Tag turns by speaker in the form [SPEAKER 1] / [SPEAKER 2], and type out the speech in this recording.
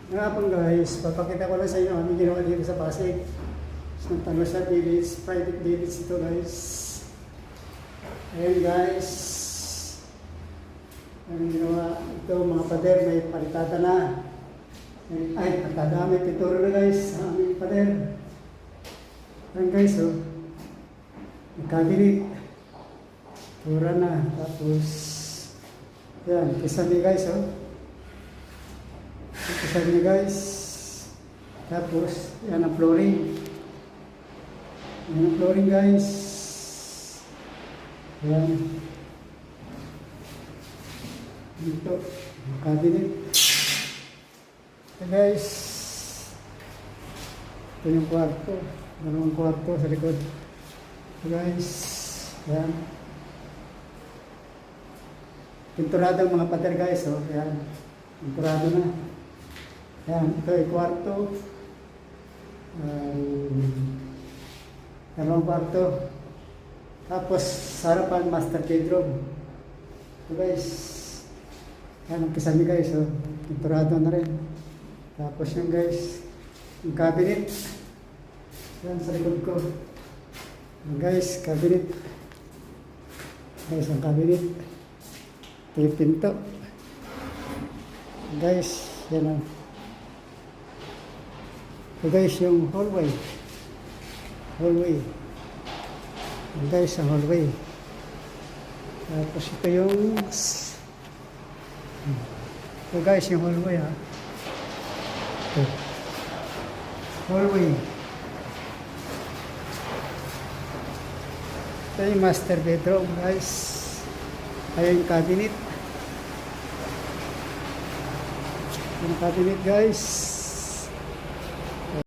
[SPEAKER 1] Nga po guys, papakita ko lang sa inyo ang aming ginawa dito sa Pasig. Santa Rosa Village, private village ito guys. Ayan guys. Ang ginawa ito mga pader, may palitada na. Ay, palitada, may pituro na guys sa aming pader. Ayan guys, oh. Nagkabirit. Tura na. Tapos, yan, kisami guys, oh. Kisami guys. Tapos, yan ang flooring. Yan ang flooring guys. Yan. Dito, cabinet. So guys, ito yung kwarto. Dalawang kwarto sa likod. So guys, yan. Pinturado ang mga pader guys, oh. Yan. Pinturado na. Yan, ito yung kwarto. Dalawang kwarto. Tapos, sa harapan, master bedroom. So guys, yan ang kisami guys, oh. Pinturado na rin. Tapos yan guys, yung cabinet. Yan sa likod ko. Yan guys, cabinet. Guys, ang cabinet. Ito yung pinto. Yan guys, yan ang. So guys, yung hallway. Hallway. Yan guys, ang hallway. Tapos ito yung so guys, yung hallway ha. Ito. Hallway. Ito yung master bedroom guys. Ayan yung cabinet. Yung cabinet guys.